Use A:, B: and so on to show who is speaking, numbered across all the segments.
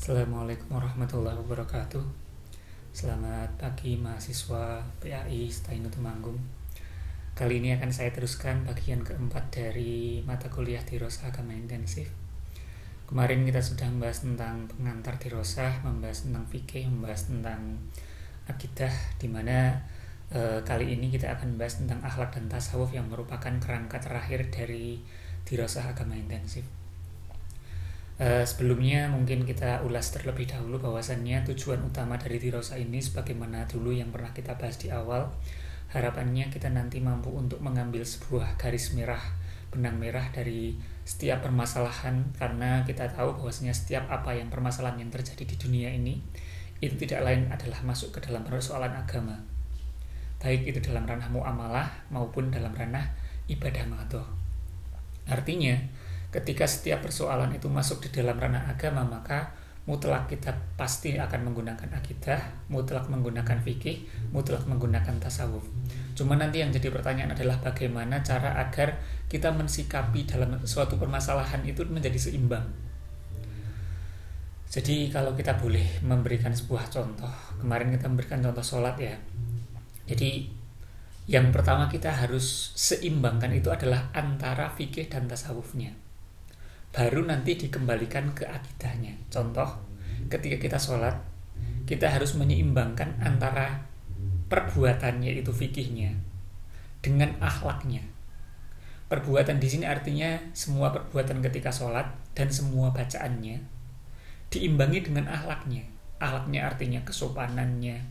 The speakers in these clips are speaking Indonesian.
A: Assalamualaikum warahmatullahi wabarakatuh. Selamat pagi mahasiswa PAI Stainu Temanggung. Kali ini akan saya teruskan bagian keempat dari mata kuliah Dirosah Agama Intensif. Kemarin kita sudah membahas tentang pengantar dirosah, membahas tentang fikih, membahas tentang akidah, dimana kali ini kita akan membahas tentang akhlak dan tasawuf yang merupakan kerangka terakhir dari Dirosah Agama Intensif. Sebelumnya mungkin kita ulas terlebih dahulu bahwasannya tujuan utama dari dirosah ini sebagaimana dulu yang pernah kita bahas di awal. Harapannya kita nanti mampu untuk mengambil sebuah garis merah, benang merah dari setiap permasalahan, karena kita tahu bahwasanya setiap permasalahan yang terjadi di dunia ini itu tidak lain adalah masuk ke dalam persoalan agama, baik itu dalam ranah muamalah maupun dalam ranah ibadah madhoh. Artinya ketika setiap persoalan itu masuk di dalam ranah agama, maka mutlak kita pasti akan menggunakan akidah, mutlak menggunakan fikih, mutlak menggunakan tasawuf. Cuma nanti yang jadi pertanyaan adalah bagaimana cara agar kita mensikapi dalam suatu permasalahan itu menjadi seimbang. Jadi kalau kita boleh memberikan sebuah contoh, kemarin kita memberikan contoh sholat ya. Jadi yang pertama kita harus seimbangkan itu adalah antara fikih dan tasawufnya. Baru nanti dikembalikan ke akidahnya. Contoh, ketika kita sholat, kita harus menyeimbangkan antara perbuatannya itu fikihnya dengan akhlaknya. Perbuatan di sini artinya semua perbuatan ketika sholat dan semua bacaannya diimbangi dengan akhlaknya. Akhlaknya artinya kesopanannya,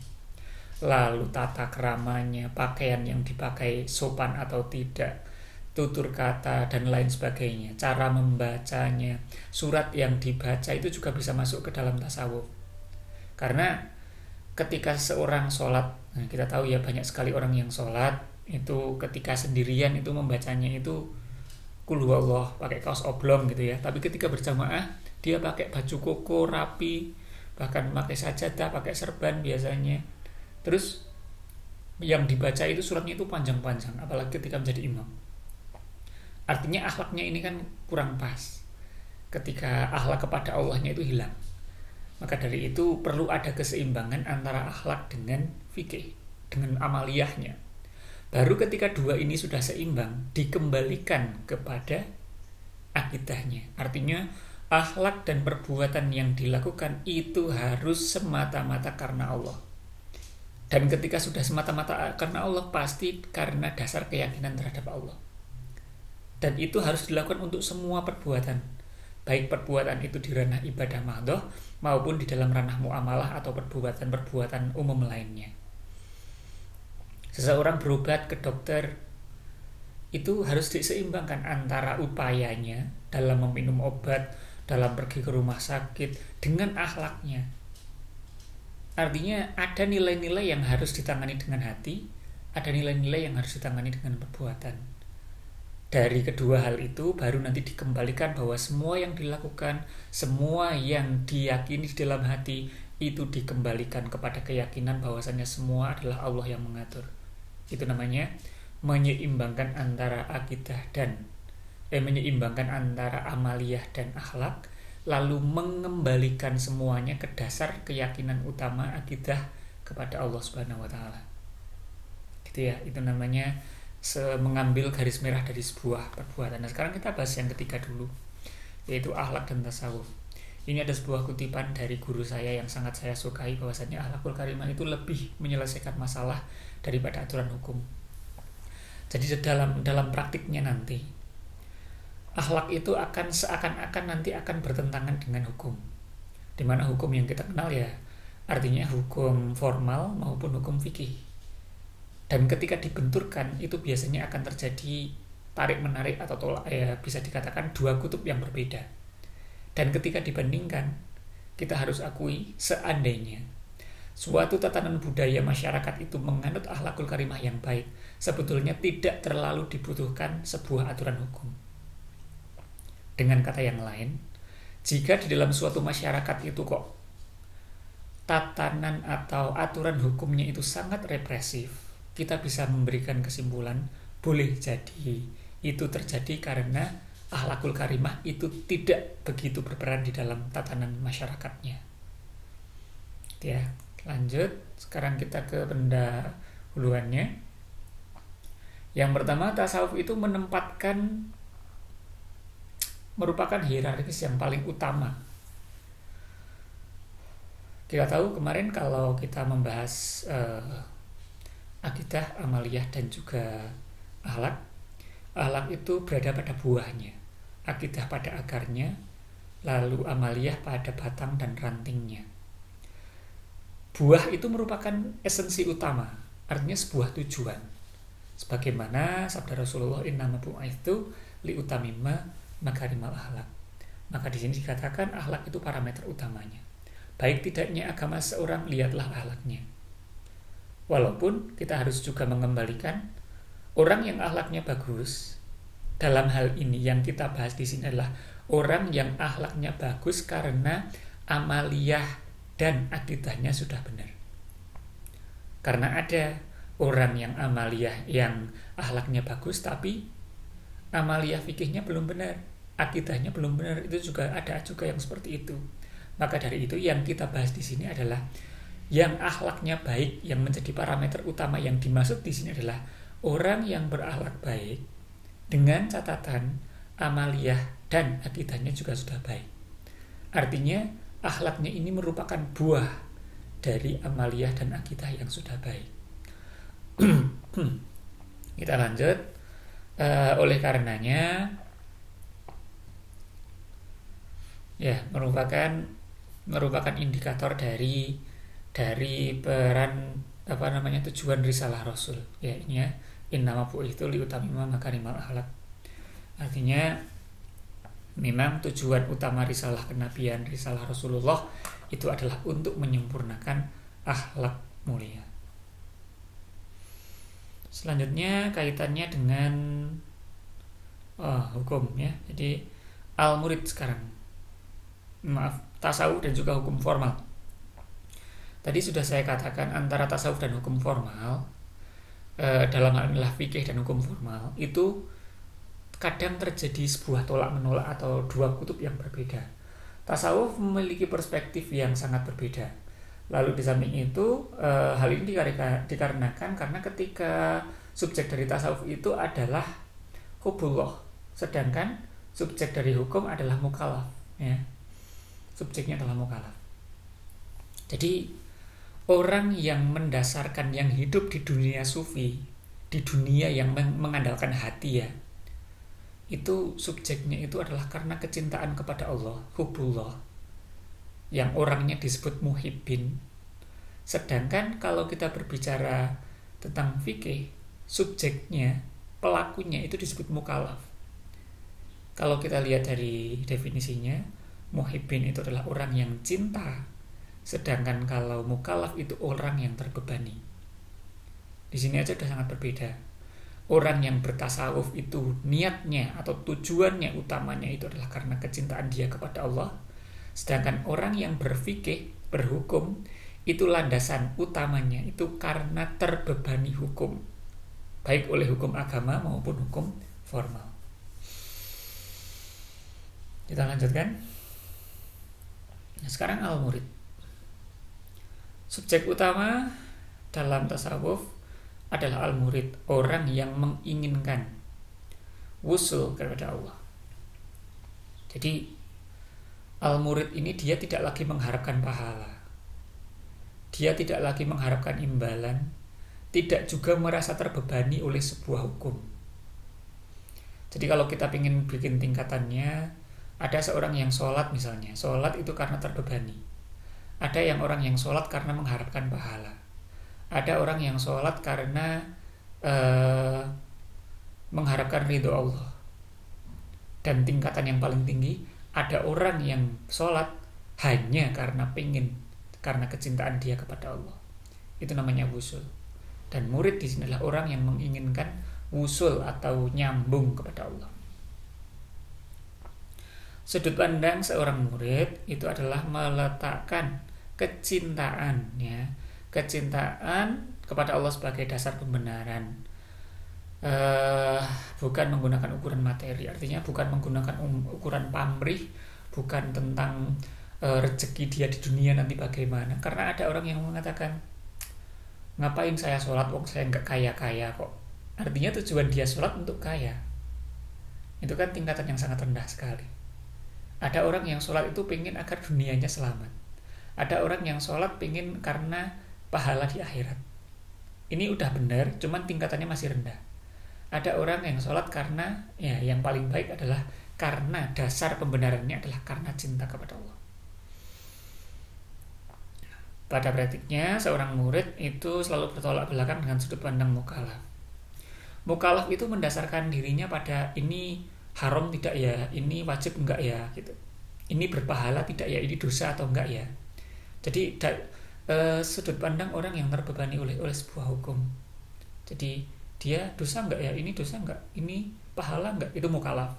A: lalu tata keramanya, pakaian yang dipakai sopan atau tidak, tutur kata dan lain sebagainya, cara membacanya, surat yang dibaca itu juga bisa masuk ke dalam tasawuf. Karena ketika seorang sholat, kita tahu ya banyak sekali orang yang sholat itu ketika sendirian itu membacanya itu Qul huwallah pakai kaos oblong gitu ya. Tapi ketika berjamaah dia pakai baju koko rapi, bahkan pakai sajadah, pakai serban biasanya. Terus yang dibaca itu suratnya itu panjang-panjang, apalagi ketika menjadi imam. Artinya akhlaknya ini kan kurang pas. Ketika akhlak kepada Allahnya itu hilang, maka dari itu perlu ada keseimbangan antara akhlak dengan fikih, dengan amaliyahnya. Baru ketika dua ini sudah seimbang, dikembalikan kepada akidahnya. Artinya akhlak dan perbuatan yang dilakukan itu harus semata-mata karena Allah. Dan ketika sudah semata-mata karena Allah, pasti karena dasar keyakinan terhadap Allah. Dan itu harus dilakukan untuk semua perbuatan, baik perbuatan itu di ranah ibadah madhoh maupun di dalam ranah muamalah atau perbuatan-perbuatan umum lainnya. Seseorang berobat ke dokter itu harus diseimbangkan antara upayanya dalam meminum obat, dalam pergi ke rumah sakit, dengan akhlaknya. Artinya ada nilai-nilai yang harus ditangani dengan hati, ada nilai-nilai yang harus ditangani dengan perbuatan. Dari kedua hal itu baru nanti dikembalikan bahwa semua yang dilakukan, semua yang diyakini di dalam hati itu dikembalikan kepada keyakinan bahwasannya semua adalah Allah yang mengatur. Itu namanya menyeimbangkan antara akidah dan menyeimbangkan antara amaliyah dan akhlak, lalu mengembalikan semuanya ke dasar keyakinan utama akidah kepada Allah Subhanahu wa taala. Gitu ya, itu namanya mengambil garis merah dari sebuah perbuatan. Nah, sekarang kita bahas yang ketiga dulu, yaitu akhlak dan tasawuf. Ini ada sebuah kutipan dari guru saya yang sangat saya sukai, bahwasannya akhlakul karimah itu lebih menyelesaikan masalah daripada aturan hukum. Jadi dalam praktiknya nanti akhlak itu akan seakan-akan nanti akan bertentangan dengan hukum. Dimana hukum yang kita kenal ya artinya hukum formal maupun hukum fikih. Dan ketika dibenturkan itu biasanya akan terjadi tarik-menarik atau tolak, ya bisa dikatakan dua kutub yang berbeda. Dan ketika dibandingkan, kita harus akui seandainya suatu tatanan budaya masyarakat itu menganut akhlakul karimah yang baik, sebetulnya tidak terlalu dibutuhkan sebuah aturan hukum. Dengan kata yang lain, jika di dalam suatu masyarakat itu kok tatanan atau aturan hukumnya itu sangat represif, kita bisa memberikan kesimpulan boleh jadi itu terjadi karena akhlakul karimah itu tidak begitu berperan di dalam tatanan masyarakatnya. Ya, lanjut. Sekarang kita ke pendahuluannya. Yang pertama, tasawuf itu merupakan hierarkis yang paling utama. Kita tahu kemarin kalau kita membahas akidah, amaliyah, dan juga akhlak. Akhlak itu berada pada buahnya, akidah pada akarnya, lalu amaliyah pada batang dan rantingnya. Buah itu merupakan esensi utama, artinya sebuah tujuan. Sebagaimana sabda Rasulullah, innama bu'itsu liutamimma makarimal akhlak. Maka di sini dikatakan akhlak itu parameter utamanya. Baik tidaknya agama seorang, lihatlah akhlaknya. Walaupun kita harus juga mengembalikan orang yang akhlaknya bagus. Dalam hal ini yang kita bahas di sini adalah orang yang akhlaknya bagus karena amaliyah dan akidahnya sudah benar. Karena ada orang yang amaliyah yang akhlaknya bagus tapi amaliyah fikihnya belum benar, akidahnya belum benar, itu juga ada juga yang seperti itu. Maka dari itu yang kita bahas di sini adalah yang akhlaknya baik, yang menjadi parameter utama yang dimaksud di sini adalah orang yang berakhlak baik dengan catatan amaliyah dan akidahnya juga sudah baik. Artinya akhlaknya ini merupakan buah dari amaliyah dan akidah yang sudah baik. Kita lanjut. Oleh karenanya ya merupakan indikator dari peran tujuan risalah Rasul, ya ini ya, innama bu'itsu liutamima makarimal akhlak. Artinya memang tujuan utama risalah kenabian, risalah Rasulullah itu adalah untuk menyempurnakan akhlak mulia. Selanjutnya kaitannya dengan hukum ya. Jadi al-murid sekarang. Tasawuf dan juga hukum formal. Tadi sudah saya katakan antara tasawuf dan hukum formal dalam hal inilah fikih dan hukum formal itu kadang terjadi sebuah tolak menolak atau dua kutub yang berbeda. Tasawuf memiliki perspektif yang sangat berbeda. Lalu di samping itu hal ini dikarenakan karena ketika subjek dari tasawuf itu adalah hubullah, sedangkan subjek dari hukum adalah mukallaf, ya. Subjeknya adalah mukallaf. Jadi orang yang mendasarkan, yang hidup di dunia sufi, di dunia yang mengandalkan hati ya, itu subjeknya itu adalah karena kecintaan kepada Allah, hubullah, yang orangnya disebut muhibbin. Sedangkan kalau kita berbicara tentang fikih, subjeknya, pelakunya itu disebut mukallaf. Kalau kita lihat dari definisinya, muhibbin itu adalah orang yang cinta, sedangkan kalau mukallaf itu orang yang terbebani. Di sini aja sudah sangat berbeda. Orang yang bertasawuf itu niatnya atau tujuannya utamanya itu adalah karena kecintaan dia kepada Allah. Sedangkan orang yang berfikih, berhukum, itu landasan utamanya itu karena terbebani hukum, baik oleh hukum agama maupun hukum formal. Kita lanjutkan. Nah, sekarang al-murid. Subjek utama dalam tasawuf adalah al-murid, orang yang menginginkan wusul kepada Allah. Jadi al-murid ini dia tidak lagi mengharapkan pahala, dia tidak lagi mengharapkan imbalan, tidak juga merasa terbebani oleh sebuah hukum. Jadi kalau kita ingin bikin tingkatannya, ada seorang yang sholat misalnya, sholat itu karena terbebani. Ada yang orang yang sholat karena mengharapkan pahala. Ada orang yang sholat karena mengharapkan ridho Allah. Dan tingkatan yang paling tinggi, ada orang yang sholat hanya karena karena kecintaan dia kepada Allah. Itu namanya wusul. Dan murid di sini adalah orang yang menginginkan wusul atau nyambung kepada Allah. Sudut pandang seorang murid itu adalah meletakkan kecintaan kepada Allah sebagai dasar pembenaran. eh, bukan menggunakan ukuran materi, artinya bukan menggunakan ukuran pamrih, bukan tentang rezeki dia di dunia nanti bagaimana. Karena ada orang yang mengatakan, ngapain saya sholat, wong saya nggak kaya-kaya kok. Artinya tujuan dia sholat untuk kaya. Itu kan tingkatan yang sangat rendah sekali. Ada orang yang sholat itu pengen agar dunianya selamat. Ada orang yang sholat pengen karena pahala di akhirat. Ini udah benar, cuman tingkatannya masih rendah. Ada orang yang sholat karena, ya yang paling baik adalah karena dasar pembenarannya adalah karena cinta kepada Allah. Pada praktiknya, seorang murid itu selalu bertolak belakang dengan sudut pandang mukallaf. Mukallaf itu mendasarkan dirinya pada ini haram tidak ya, ini wajib enggak ya, gitu. Ini berpahala tidak ya, ini dosa atau enggak ya. Jadi sudut pandang orang yang terbebani oleh sebuah hukum. Jadi dia dosa enggak ya, ini dosa enggak, ini pahala enggak, itu mukallaf.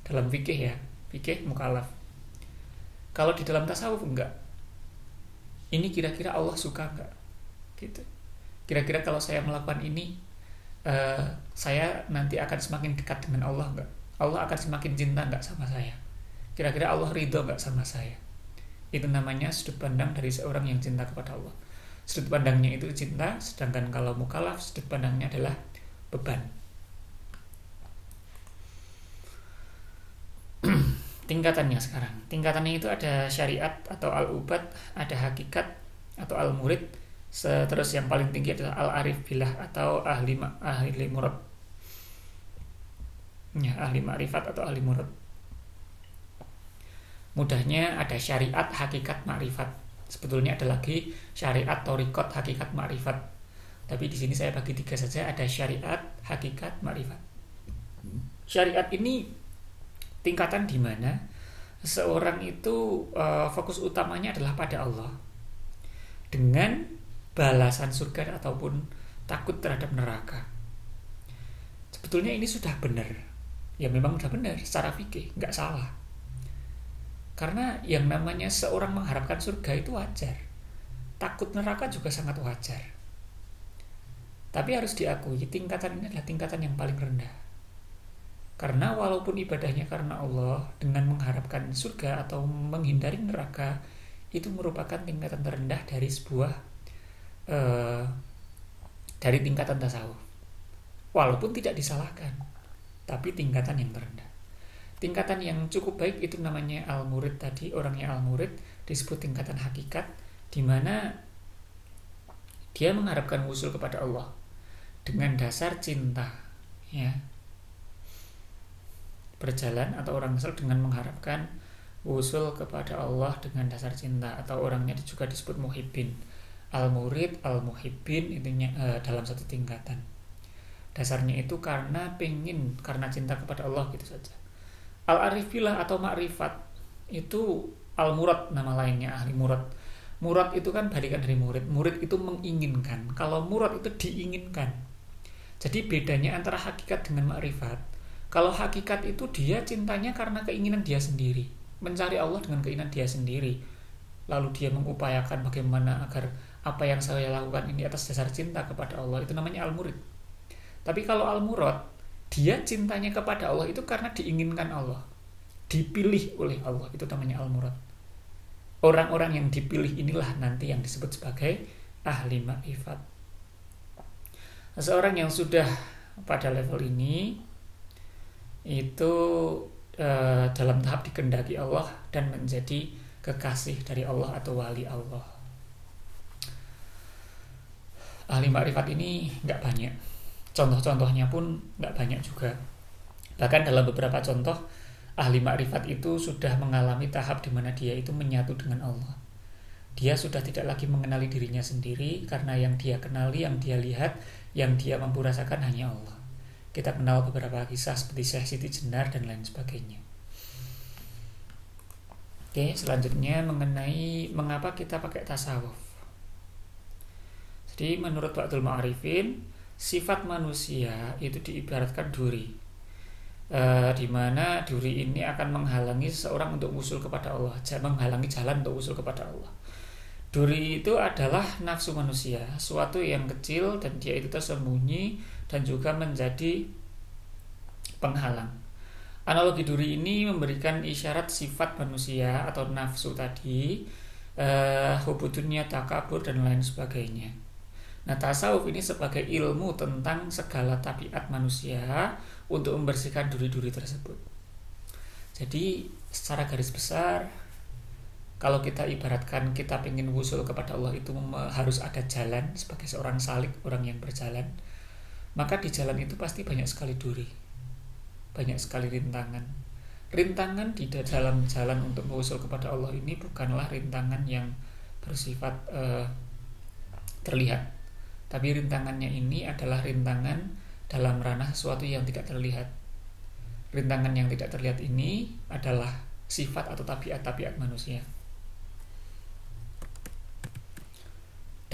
A: Dalam fikih ya, fikih mukallaf. Kalau di dalam tasawuf enggak. Ini kira-kira Allah suka enggak? Gitu. Kira-kira kalau saya melakukan ini, saya nanti akan semakin dekat dengan Allah enggak? Allah akan semakin cinta enggak sama saya? Kira-kira Allah ridho enggak sama saya? Itu namanya sudut pandang dari seorang yang cinta kepada Allah. Sudut pandangnya itu cinta, sedangkan kalau mukallaf sudut pandangnya adalah beban. Tingkatannya sekarang. Tingkatannya itu ada syariat atau al-ubad, ada hakikat atau al-murid. Terus yang paling tinggi adalah al-arif billah atau ahli murad. Ya, ahli ma'rifat atau ahli murad. Mudahnya ada syariat, hakikat, ma'rifat. Sebetulnya ada lagi syariat, thariqat, hakikat, ma'rifat. Tapi di sini saya bagi 3 saja. Ada syariat, hakikat, ma'rifat. Syariat ini tingkatan di mana seorang itu fokus utamanya adalah pada Allah dengan balasan surga ataupun takut terhadap neraka. Sebetulnya ini sudah benar. Ya memang sudah benar secara fikih, nggak salah. Karena yang namanya seorang mengharapkan surga itu wajar. Takut neraka juga sangat wajar. Tapi harus diakui tingkatan ini adalah tingkatan yang paling rendah. Karena walaupun ibadahnya karena Allah dengan mengharapkan surga atau menghindari neraka, itu merupakan tingkatan terendah dari sebuah dari tingkatan tasawuf. Walaupun tidak disalahkan, tapi tingkatan yang terendah. Tingkatan yang cukup baik itu namanya al-murid tadi, orangnya al-murid disebut tingkatan hakikat, di mana dia mengharapkan wusul kepada Allah dengan dasar cinta, ya. Berjalan atau orang Islam dengan mengharapkan wusul kepada Allah dengan dasar cinta, atau orangnya juga disebut muhibbin. Al-murid, al-muhibbin intinya dalam satu tingkatan. Dasarnya itu karena cinta kepada Allah gitu saja. Al-arif billah atau ma'rifat itu al-murad nama lainnya, ahli murad. Murad itu kan balikan dari murid. Murid itu menginginkan. Kalau murad itu diinginkan. Jadi bedanya antara hakikat dengan ma'rifat. Kalau hakikat itu dia cintanya karena keinginan dia sendiri, mencari Allah dengan keinginan dia sendiri. Lalu dia mengupayakan bagaimana agar apa yang saya lakukan ini atas dasar cinta kepada Allah, itu namanya al-murid. Tapi kalau al-murad, dia cintanya kepada Allah itu karena diinginkan Allah, dipilih oleh Allah, itu namanya al-murad. Orang-orang yang dipilih inilah nanti yang disebut sebagai ahli ma'rifat. Seorang yang sudah pada level ini itu dalam tahap dikehendaki Allah dan menjadi kekasih dari Allah atau wali Allah. Ahli ma'rifat ini nggak banyak, contoh-contohnya pun nggak banyak juga. Bahkan dalam beberapa contoh, ahli ma'rifat itu sudah mengalami tahap di mana dia itu menyatu dengan Allah. Dia sudah tidak lagi mengenali dirinya sendiri, karena yang dia kenali, yang dia lihat, yang dia mampu rasakan hanya Allah. Kita kenal beberapa kisah seperti Syekh Siti Jenar dan lain sebagainya. Oke, selanjutnya mengenai mengapa kita pakai tasawuf. Jadi menurut Ba'dul Ma'arifin, sifat manusia itu diibaratkan duri, di mana duri ini akan menghalangi seseorang untuk usul kepada Allah, menghalangi jalan untuk usul kepada Allah. Duri itu adalah nafsu manusia, suatu yang kecil dan dia itu tersembunyi dan juga menjadi penghalang. Analogi duri ini memberikan isyarat sifat manusia atau nafsu tadi, hubudunya, takabur dan lain sebagainya. Nah, tasawuf ini sebagai ilmu tentang segala tabiat manusia untuk membersihkan duri-duri tersebut. Jadi secara garis besar, kalau kita ibaratkan kita ingin wusul kepada Allah itu harus ada jalan sebagai seorang salik, orang yang berjalan. Maka di jalan itu pasti banyak sekali duri, banyak sekali rintangan. Rintangan di dalam jalan untuk wusul kepada Allah ini bukanlah rintangan yang bersifat terlihat, tapi rintangannya ini adalah rintangan dalam ranah sesuatu yang tidak terlihat. Rintangan yang tidak terlihat ini adalah sifat atau tabiat-tabiat manusia.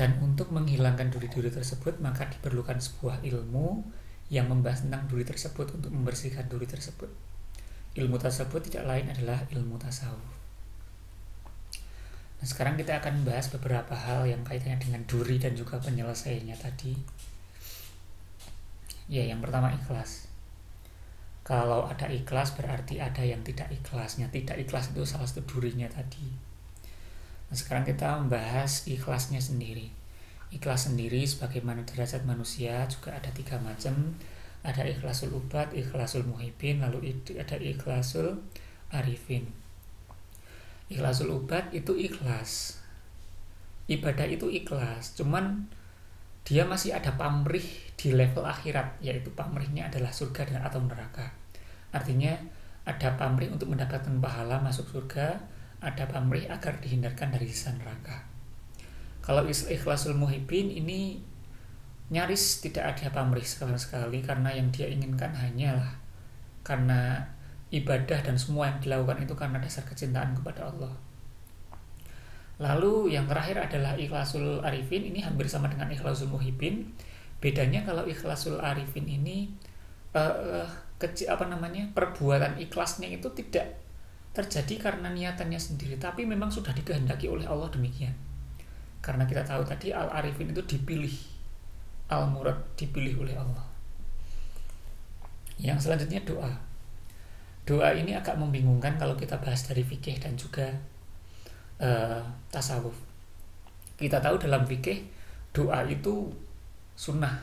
A: Dan untuk menghilangkan duri-duri tersebut, maka diperlukan sebuah ilmu yang membahas tentang duri tersebut untuk membersihkan duri tersebut. Ilmu tersebut tidak lain adalah ilmu tasawuf. Nah, sekarang kita akan membahas beberapa hal yang kaitannya dengan duri dan juga penyelesaiannya tadi. Ya, yang pertama ikhlas. Kalau ada ikhlas berarti ada yang tidak ikhlasnya. Tidak ikhlas itu salah satu durinya tadi. Nah, sekarang kita membahas ikhlasnya sendiri. Ikhlas sendiri sebagaimana derajat manusia juga ada 3 macam. Ada ikhlasul ubad, ikhlasul muhibbin, lalu ada ikhlasul arifin. Ikhlasul ubad itu ikhlas. Ibadah itu ikhlas, cuman dia masih ada pamrih di level akhirat, yaitu pamrihnya adalah surga dan atau neraka. Artinya ada pamrih untuk mendapatkan pahala masuk surga, ada pamrih agar dihindarkan dari siksa neraka. Kalau ikhlasul muhibbin ini nyaris tidak ada pamrih sama sekali, karena yang dia inginkan hanyalah karena ibadah dan semua yang dilakukan itu karena dasar kecintaan kepada Allah. Lalu yang terakhir adalah ikhlasul arifin, ini hampir sama dengan ikhlasul muhibbin. Bedanya kalau ikhlasul arifin ini perbuatan ikhlasnya itu tidak terjadi karena niatannya sendiri, tapi memang sudah dikehendaki oleh Allah demikian. Karena kita tahu tadi al-arifin itu dipilih, al-murad dipilih oleh Allah. Yang selanjutnya doa. Doa ini agak membingungkan kalau kita bahas dari fikih dan juga tasawuf. Kita tahu dalam fikih doa itu sunnah,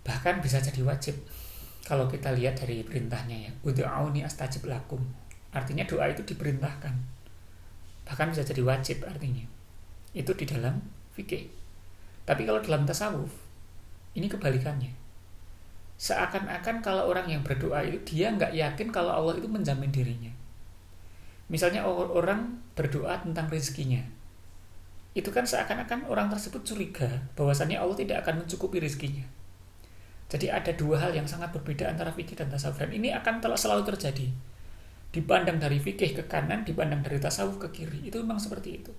A: bahkan bisa jadi wajib. Kalau kita lihat dari perintahnya ya, ud'auni astajib lakum, artinya doa itu diperintahkan, bahkan bisa jadi wajib artinya. Itu di dalam fikih. Tapi kalau dalam tasawuf ini kebalikannya. Seakan-akan kalau orang yang berdoa itu dia nggak yakin kalau Allah itu menjamin dirinya. Misalnya orang berdoa tentang rezekinya, itu kan seakan-akan orang tersebut curiga bahwasannya Allah tidak akan mencukupi rezekinya. Jadi ada 2 hal yang sangat berbeda antara fikih dan tasawuf, dan ini akan selalu terjadi. Dipandang dari fikih ke kanan, dipandang dari tasawuf ke kiri, itu memang seperti itu.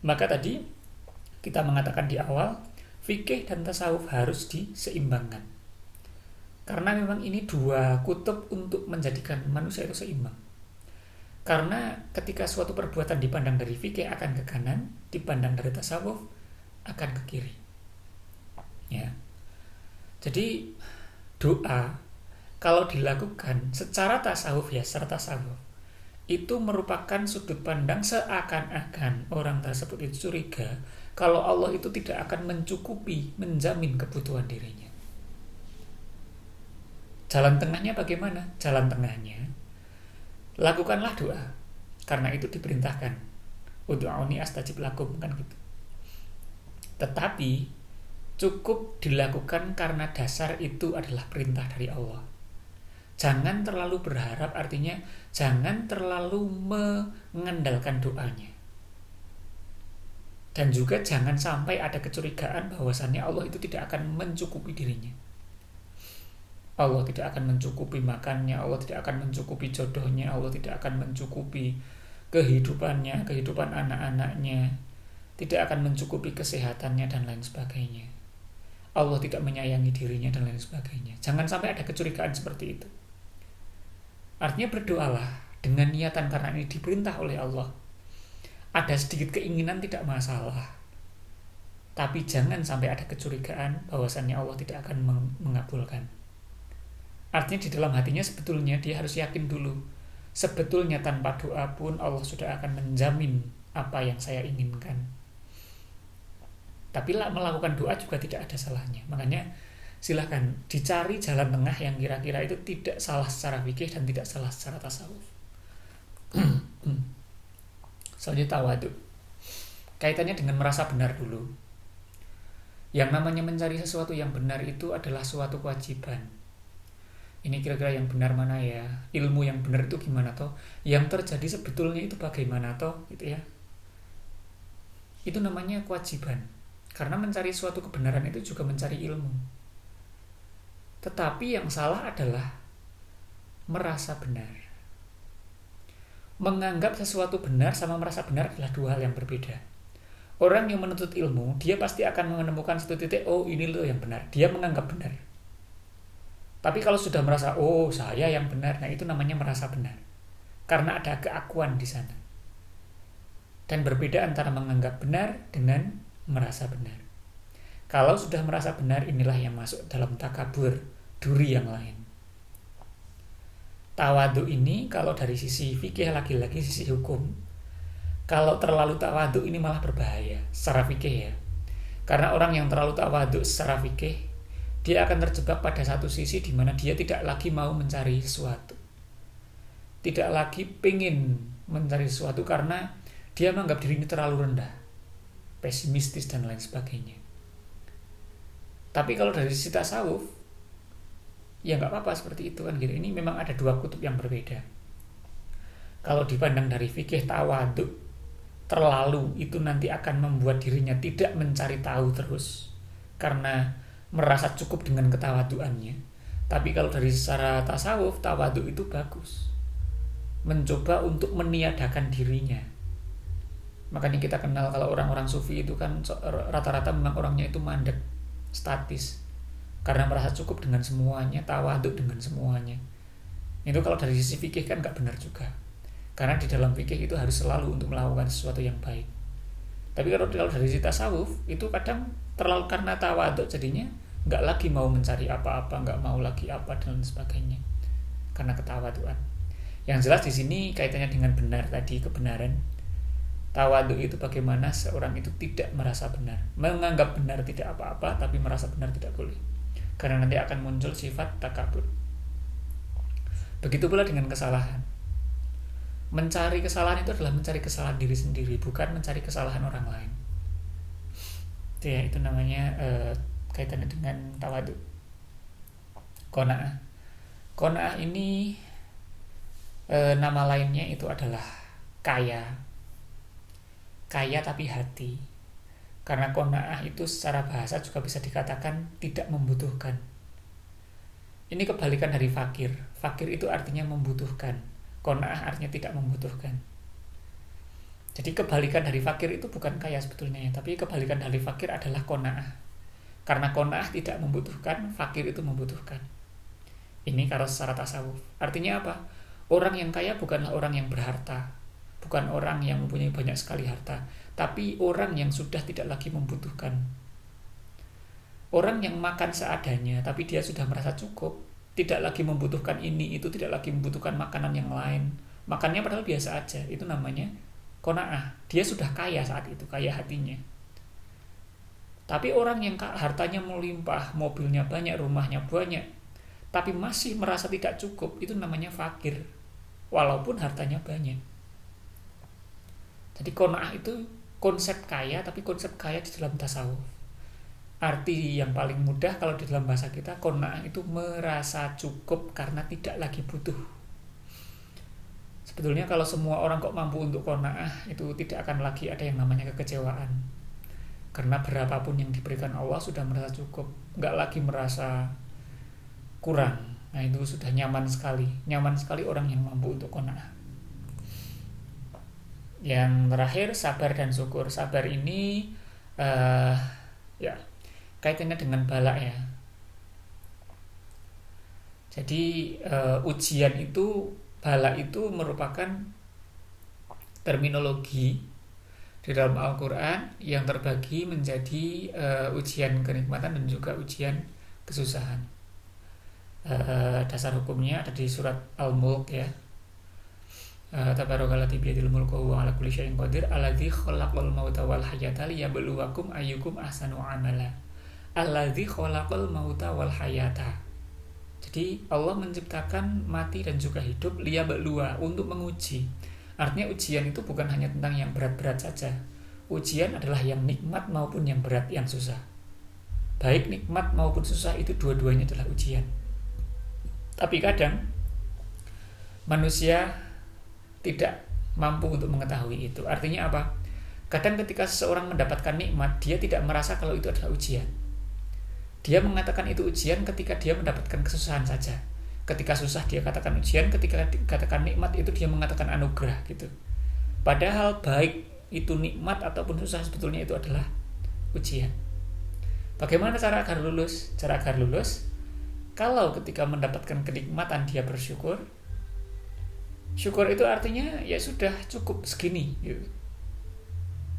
A: Maka tadi kita mengatakan di awal, fikih dan tasawuf harus diseimbangkan. Karena memang ini 2 kutub untuk menjadikan manusia itu seimbang. Karena ketika suatu perbuatan dipandang dari fikih akan ke kanan, dipandang dari tasawuf akan ke kiri. Ya. Jadi doa kalau dilakukan secara tasawuf ya, secara tasawuf itu merupakan sudut pandang seakan-akan orang tersebut itu curiga kalau Allah itu tidak akan mencukupi, menjamin kebutuhan dirinya. Jalan tengahnya bagaimana? Jalan tengahnya, lakukanlah doa. Karena itu diperintahkan. Ud'auni astajib lakum, kan gitu. Tetapi cukup dilakukan karena dasar itu adalah perintah dari Allah. Jangan terlalu berharap, artinya jangan terlalu mengandalkan doanya. Dan juga jangan sampai ada kecurigaan bahwasannya Allah itu tidak akan mencukupi dirinya. Allah tidak akan mencukupi makannya, Allah tidak akan mencukupi jodohnya, Allah tidak akan mencukupi kehidupannya, kehidupan anak-anaknya, tidak akan mencukupi kesehatannya dan lain sebagainya. Allah tidak menyayangi dirinya dan lain sebagainya. Jangan sampai ada kecurigaan seperti itu. Artinya berdoalah dengan niatan karena ini diperintah oleh Allah. Ada sedikit keinginan tidak masalah, tapi jangan sampai ada kecurigaan bahwasannya Allah tidak akan mengabulkan. Artinya di dalam hatinya sebetulnya dia harus yakin dulu, sebetulnya tanpa doa pun Allah sudah akan menjamin apa yang saya inginkan. Tapi melakukan doa juga tidak ada salahnya. Makanya silahkan dicari jalan tengah yang kira-kira itu tidak salah secara fikih dan tidak salah secara tasawuf. Selanjutnya tawadhu. Kaitannya dengan merasa benar dulu. Yang namanya mencari sesuatu yang benar itu adalah suatu kewajiban. Ini kira-kira yang benar mana ya? Ilmu yang benar itu gimana toh? Yang terjadi sebetulnya itu bagaimana toh? Gitu ya. Itu namanya kewajiban. Karena mencari suatu kebenaran itu juga mencari ilmu. Tetapi yang salah adalah merasa benar. Menganggap sesuatu benar sama merasa benar adalah dua hal yang berbeda. Orang yang menuntut ilmu, dia pasti akan menemukan satu titik, oh ini loh yang benar. Dia menganggap benar. Tapi kalau sudah merasa, oh saya yang benar, nah itu namanya merasa benar. Karena ada keakuan di sana. Dan berbeda antara menganggap benar dengan merasa benar. Kalau sudah merasa benar, inilah yang masuk dalam takabur, duri yang lain. Tawadhu ini kalau dari sisi fikih, lagi-lagi sisi hukum, kalau terlalu tawadhu ini malah berbahaya secara fikih ya. Karena orang yang terlalu tawadhu secara fikih, dia akan terjebak pada satu sisi di mana dia tidak lagi mau mencari sesuatu, tidak lagi pengen mencari sesuatu karena dia menganggap dirinya terlalu rendah, pesimistis dan lain sebagainya. Tapi kalau dari sisi tasawuf, ya nggak apa-apa seperti itu kan gitu. Ini memang ada dua kutub yang berbeda. Kalau dipandang dari fikih, tawadhu terlalu itu nanti akan membuat dirinya tidak mencari tahu terus karena merasa cukup dengan ketawaduannya. Tapi kalau dari secara tasawuf, tawadhu itu bagus, mencoba untuk meniadakan dirinya. Makanya kita kenal kalau orang-orang sufi itu kan rata-rata memang orangnya itu mandek, statis, karena merasa cukup dengan semuanya, tawadhu dengan semuanya. Itu kalau dari sisi fikih kan nggak benar juga, karena di dalam fikih itu harus selalu untuk melakukan sesuatu yang baik. Tapi kalau dari sisi tasawuf itu kadang terlalu karena tawadhu jadinya nggak lagi mau mencari apa-apa, nggak mau lagi apa dan sebagainya karena ketawaduan. Yang jelas di sini kaitannya dengan benar tadi, kebenaran. Tawadhu itu bagaimana seorang itu tidak merasa benar, menganggap benar tidak apa-apa, tapi merasa benar tidak boleh, karena nanti akan muncul sifat takabur. Begitu pula dengan kesalahan. Mencari kesalahan itu adalah mencari kesalahan diri sendiri, bukan mencari kesalahan orang lain. Itu ya, itu namanya kaitannya dengan tawadhu. Qanaah. Qanaah ini nama lainnya itu adalah kaya. Kaya tapi hati. Karena qanaah itu secara bahasa juga bisa dikatakan tidak membutuhkan. Ini kebalikan dari fakir. Fakir itu artinya membutuhkan. Qanaah artinya tidak membutuhkan. Jadi kebalikan dari fakir itu bukan kaya sebetulnya, tapi kebalikan dari fakir adalah qanaah. Karena qanaah tidak membutuhkan, fakir itu membutuhkan. Ini kalau secara tasawuf. Artinya apa? Orang yang kaya bukanlah orang yang berharta, bukan orang yang mempunyai banyak sekali harta, tapi orang yang sudah tidak lagi membutuhkan. Orang yang makan seadanya, tapi dia sudah merasa cukup, tidak lagi membutuhkan ini, itu tidak lagi membutuhkan makanan yang lain. Makannya padahal biasa aja, itu namanya qanaah. Dia sudah kaya saat itu, kaya hatinya. Tapi orang yang hartanya melimpah, mobilnya banyak, rumahnya banyak, tapi masih merasa tidak cukup, itu namanya fakir, walaupun hartanya banyak. Jadi qanaah itu konsep kaya, tapi konsep kaya di dalam tasawuf. Arti yang paling mudah kalau di dalam bahasa kita, qanaah itu merasa cukup karena tidak lagi butuh. Sebetulnya kalau semua orang kok mampu untuk qanaah, itu tidak akan lagi ada yang namanya kekecewaan. Karena berapapun yang diberikan Allah sudah merasa cukup, nggak lagi merasa kurang. Nah itu sudah nyaman sekali orang yang mampu untuk qanaah. Yang terakhir sabar dan syukur. Sabar ini ya kaitannya dengan bala ya. Jadi ujian itu, bala itu merupakan terminologi di dalam Al-Quran yang terbagi menjadi ujian kenikmatan dan juga ujian kesusahan. Dasar hukumnya ada di surat Al-Mulk ya. Tabarakalladzi biyadil mulku wa huwa ala kulli syai'in qadir alladzi khalaqal mauta wal hayata liyabluwakum ayyukum ahsanu amala. Alladzi khalaqal mauta wal hayata. Jadi Allah menciptakan mati dan juga hidup liyabluwa, untuk menguji. Artinya ujian itu bukan hanya tentang yang berat-berat saja. Ujian adalah yang nikmat maupun yang berat, yang susah. Baik nikmat maupun susah itu dua-duanya adalah ujian. Tapi kadang manusia tidak mampu untuk mengetahui itu. Artinya apa? Kadang ketika seseorang mendapatkan nikmat, dia tidak merasa kalau itu adalah ujian. Dia mengatakan itu ujian ketika dia mendapatkan kesusahan saja. Ketika susah dia katakan ujian, ketika katakan nikmat itu dia mengatakan anugerah gitu. Padahal baik itu nikmat ataupun susah sebetulnya itu adalah ujian. Bagaimana cara agar lulus? Cara agar lulus, kalau ketika mendapatkan kenikmatan dia bersyukur. Syukur itu artinya ya sudah cukup segini gitu.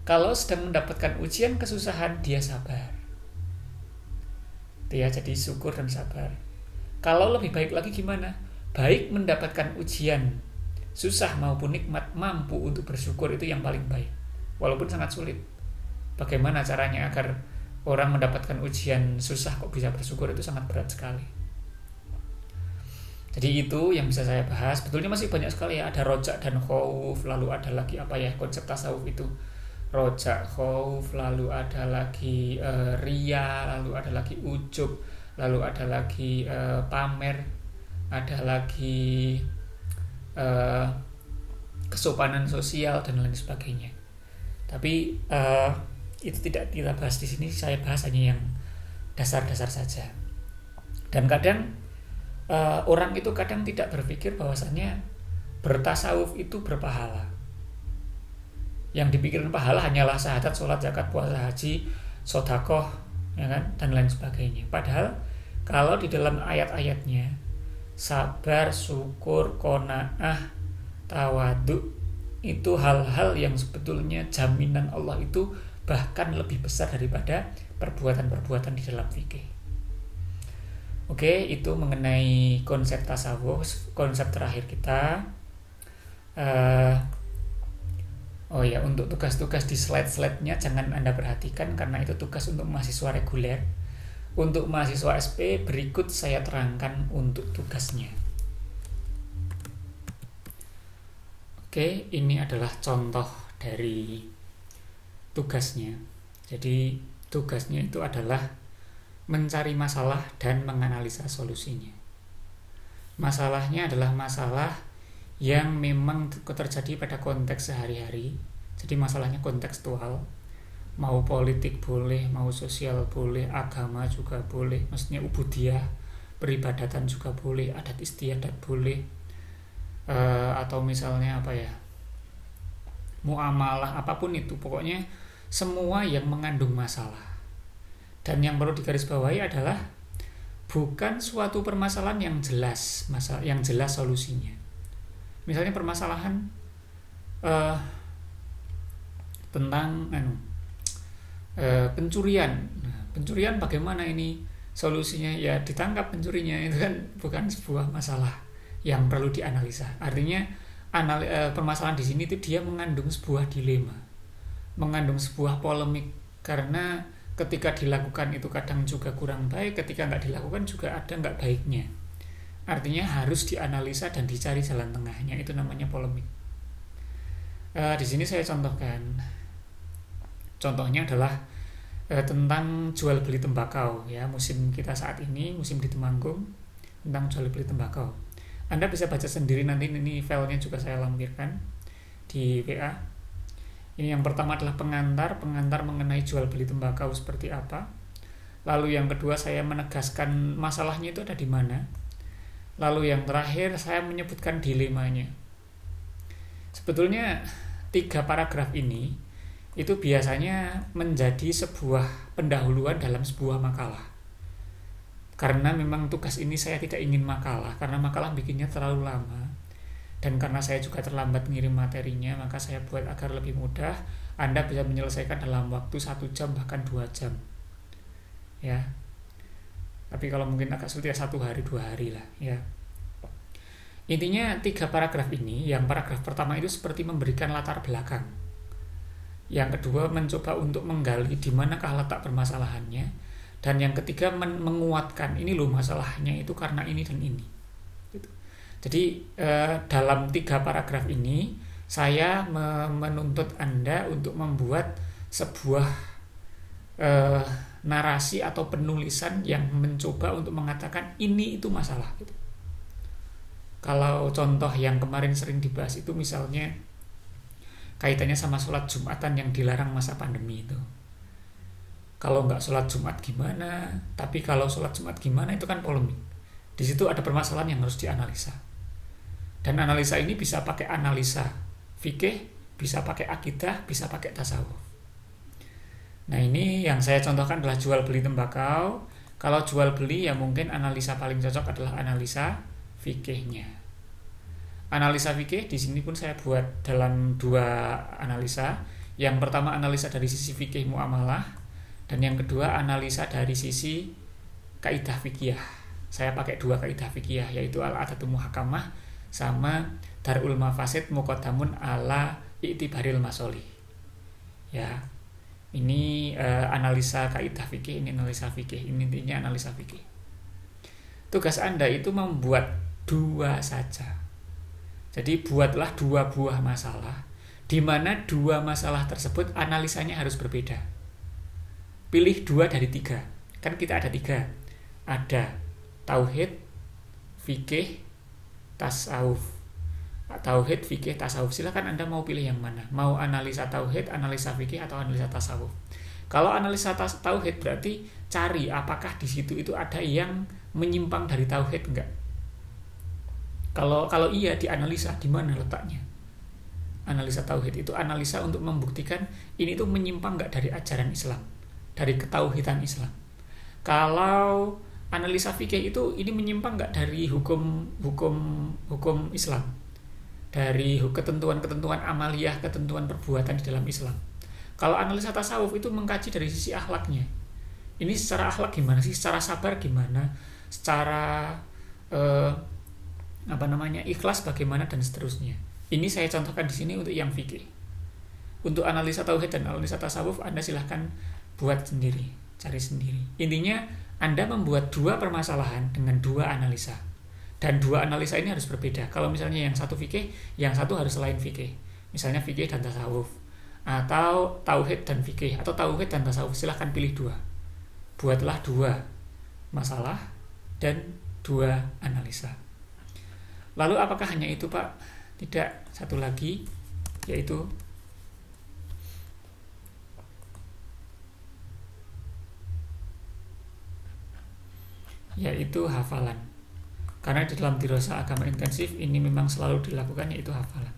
A: Kalau sedang mendapatkan ujian kesusahan dia sabar. Dia jadi syukur dan sabar. Kalau lebih baik lagi gimana? Baik mendapatkan ujian susah maupun nikmat, mampu untuk bersyukur, itu yang paling baik. Walaupun sangat sulit. Bagaimana caranya agar orang mendapatkan ujian susah kok bisa bersyukur, itu sangat berat sekali. Jadi itu yang bisa saya bahas. Betulnya masih banyak sekali ya. Ada rojak dan khauf, lalu ada lagi apa ya, konsep tasawuf itu. Rojak, khauf, lalu ada lagi riya, lalu ada lagi ujub, lalu ada lagi pamer, ada lagi kesopanan sosial dan lain sebagainya. Tapi itu tidak kita bahas di sini. Saya bahas hanya yang dasar-dasar saja. Dan kadang orang itu kadang tidak berpikir bahwasannya bertasawuf itu berpahala. Yang dipikirkan pahala hanyalah syahadat, sholat, zakat, puasa, haji, sedekah, ya kan, dan lain sebagainya. Padahal kalau di dalam ayat-ayatnya sabar, syukur, qanaah, tawadhu, itu hal-hal yang sebetulnya jaminan Allah itu bahkan lebih besar daripada perbuatan-perbuatan di dalam fikih. Oke, itu mengenai konsep tasawuf, konsep terakhir kita. Oh ya, untuk tugas-tugas di slide-slide-nya jangan Anda perhatikan karena itu tugas untuk mahasiswa reguler. Untuk mahasiswa SP berikut saya terangkan untuk tugasnya. Oke, ini adalah contoh dari tugasnya. Jadi tugasnya itu adalah mencari masalah dan menganalisa solusinya. Masalahnya adalah masalah yang memang terjadi pada konteks sehari-hari. Jadi masalahnya kontekstual. Mau politik boleh, mau sosial boleh, agama juga boleh. Maksudnya ubudiyah, peribadatan juga boleh, adat istiadat boleh. Atau misalnya apa ya, muamalah, apapun itu. Pokoknya semua yang mengandung masalah. Dan yang perlu digarisbawahi adalah bukan suatu permasalahan yang jelas, yang jelas solusinya. Misalnya permasalahan tentang pencurian. Nah, pencurian bagaimana ini solusinya? Ya ditangkap pencurinya. Itu kan bukan sebuah masalah yang perlu dianalisa. Artinya permasalahan di sini itu dia mengandung sebuah dilema, mengandung sebuah polemik, karena ketika dilakukan itu kadang juga kurang baik, ketika nggak dilakukan juga ada nggak baiknya. Artinya harus dianalisa dan dicari jalan tengahnya. Itu namanya polemik. Di sini saya contohkan. Contohnya adalah tentang jual beli tembakau ya, musim kita saat ini, musim di Temanggung, tentang jual beli tembakau. Anda bisa baca sendiri nanti, ini filenya juga saya lampirkan di WA. Ini yang pertama adalah pengantar mengenai jual beli tembakau seperti apa. Lalu yang kedua saya menegaskan masalahnya itu ada di mana. Lalu yang terakhir saya menyebutkan dilemanya. Sebetulnya 3 paragraf ini itu biasanya menjadi sebuah pendahuluan dalam sebuah makalah. Karena memang tugas ini saya tidak ingin makalah, karena makalah bikinnya terlalu lama. Dan karena saya juga terlambat ngirim materinya, maka saya buat agar lebih mudah. Anda bisa menyelesaikan dalam waktu 1 jam bahkan 2 jam. Ya. Tapi kalau mungkin agak sulit ya 1 hari 2 hari lah ya. Intinya 3 paragraf ini, yang paragraf pertama itu seperti memberikan latar belakang. Yang kedua mencoba untuk menggali di manakah letak permasalahannya, dan yang ketiga menguatkan ini loh masalahnya itu karena ini dan ini. Gitu. Jadi dalam 3 paragraf ini saya menuntut Anda untuk membuat sebuah narasi atau penulisan yang mencoba untuk mengatakan ini itu masalah. Gitu. Kalau contoh yang kemarin sering dibahas itu misalnya kaitannya sama sholat Jumatan yang dilarang masa pandemi itu. Kalau nggak sholat Jumat gimana? Tapi kalau sholat Jumat gimana itu kan polemik. Di situ ada permasalahan yang harus dianalisa. Dan analisa ini bisa pakai analisa fikih, bisa pakai akidah, bisa pakai tasawuf. Nah ini yang saya contohkan adalah jual beli tembakau. Kalau jual beli ya mungkin analisa paling cocok adalah analisa fikihnya. Analisa fikih di sini pun saya buat dalam 2 analisa. Yang pertama analisa dari sisi fikih muamalah, dan yang kedua analisa dari sisi kaidah fikih. Saya pakai 2 kaidah fikih, yaitu al-adatu muhakamah sama darul mafasid muqaddamun ala i'tibaril masolih. Ya. Ini analisa kaidah fikih, ini analisa fikih, ini intinya analisa fikih. Tugas Anda itu membuat 2 saja. Jadi buatlah 2 buah masalah, di mana 2 masalah tersebut analisanya harus berbeda. Pilih 2 dari 3. Kan kita ada 3. Ada tauhid, fikih, tasawuf. Tauhid, fikih, tasawuf. Silakan Anda mau pilih yang mana. Mau analisa tauhid, analisa fikih, atau analisa tasawuf. Kalau analisa tauhid berarti cari apakah di situ itu ada yang menyimpang dari tauhid enggak. Kalau iya dianalisa di mana letaknya. Analisa tauhid itu analisa untuk membuktikan ini tuh menyimpang enggak dari ajaran Islam, dari ketauhidan Islam. Kalau analisa fikih itu ini menyimpang enggak dari hukum Islam, dari ketentuan-ketentuan amaliyah, ketentuan perbuatan di dalam Islam. Kalau analisa tasawuf itu mengkaji dari sisi akhlaknya. Ini secara akhlak gimana sih? Secara sabar gimana? Secara ikhlas bagaimana, dan seterusnya. Ini saya contohkan di sini untuk yang fikih. Untuk analisa tauhid dan analisa tasawuf Anda silahkan buat sendiri, cari sendiri. Intinya Anda membuat 2 permasalahan dengan 2 analisa. Dan 2 analisa ini harus berbeda. Kalau misalnya yang satu fikih, yang satu harus selain fikih. Misalnya fikih dan tasawuf, atau tauhid dan fikih, atau tauhid dan tasawuf, silahkan pilih 2. Buatlah 2 masalah dan 2 analisa. Lalu apakah hanya itu, Pak? Tidak, satu lagi, yaitu hafalan. Karena di dalam dirasa agama intensif ini memang selalu dilakukan, yaitu hafalan.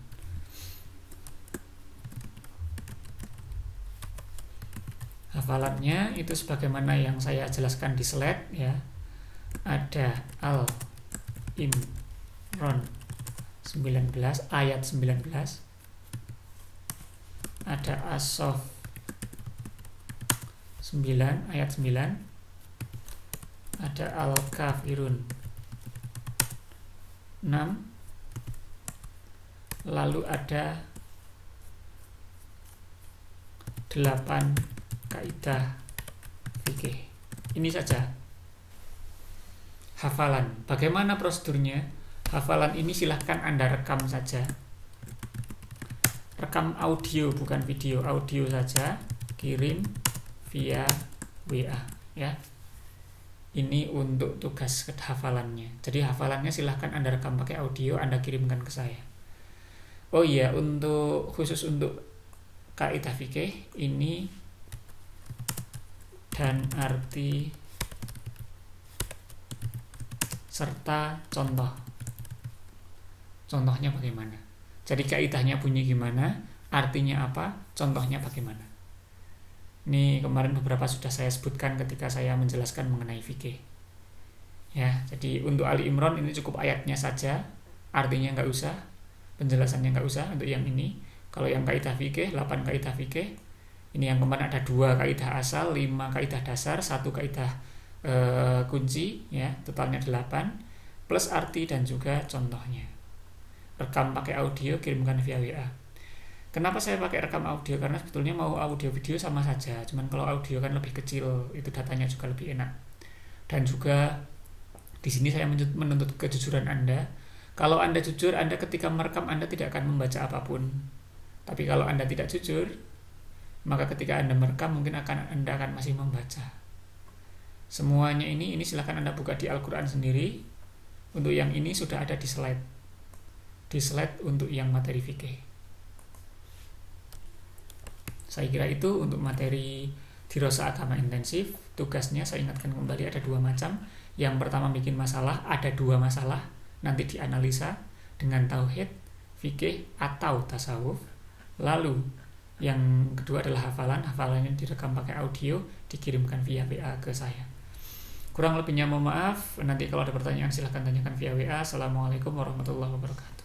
A: Hafalannya itu sebagaimana yang saya jelaskan di slide ya. Ada Al-Imran 19 ayat 19. Ada As-Saff 9 ayat 9. Ada Al-Kafirun 6. Lalu ada 8 kaidah fikih. Ini saja hafalan. Bagaimana prosedurnya? Hafalan ini silahkan Anda rekam saja. Rekam audio bukan video, audio saja, kirim via WA ya. Ini untuk tugas hafalannya. Jadi hafalannya silahkan Anda rekam pakai audio, Anda kirimkan ke saya. Oh iya, khusus untuk kaidah fikih ini dan arti serta contoh. Contohnya bagaimana? Jadi kaidahnya bunyi gimana, artinya apa, contohnya bagaimana. Ini kemarin beberapa sudah saya sebutkan ketika saya menjelaskan mengenai fikih. Ya, jadi untuk Ali Imran ini cukup ayatnya saja, artinya nggak usah. penjelasannya nggak usah untuk yang ini. Kalau yang kaidah fikih 8 kaidah fikih. Ini yang kemarin ada 2 kaidah asal, 5 kaidah dasar, 1 kaidah kunci ya, totalnya 8 plus arti dan juga contohnya. Rekam pakai audio, kirimkan via WA. Kenapa saya pakai rekam audio? Karena sebetulnya mau audio video sama saja, cuman kalau audio kan lebih kecil, itu datanya juga lebih enak. Dan juga di sini saya menuntut kejujuran Anda. Kalau Anda jujur, Anda ketika merekam Anda tidak akan membaca apapun. Tapi kalau Anda tidak jujur, maka ketika Anda merekam mungkin Anda akan masih membaca. Semuanya ini silakan Anda buka di Al-Quran sendiri. Untuk yang ini sudah ada di slide. Di slide untuk yang materi fikih. Saya kira itu untuk materi Dirosah Agama Intensif. Tugasnya saya ingatkan kembali ada 2 macam. Yang pertama bikin masalah, ada 2 masalah. Nanti dianalisa dengan tauhid, fikih, atau tasawuf. Lalu yang kedua adalah hafalan. Hafalannya direkam pakai audio, dikirimkan via WA ke saya. Kurang lebihnya mohon maaf. Nanti kalau ada pertanyaan silahkan tanyakan via WA. Assalamualaikum warahmatullahi wabarakatuh.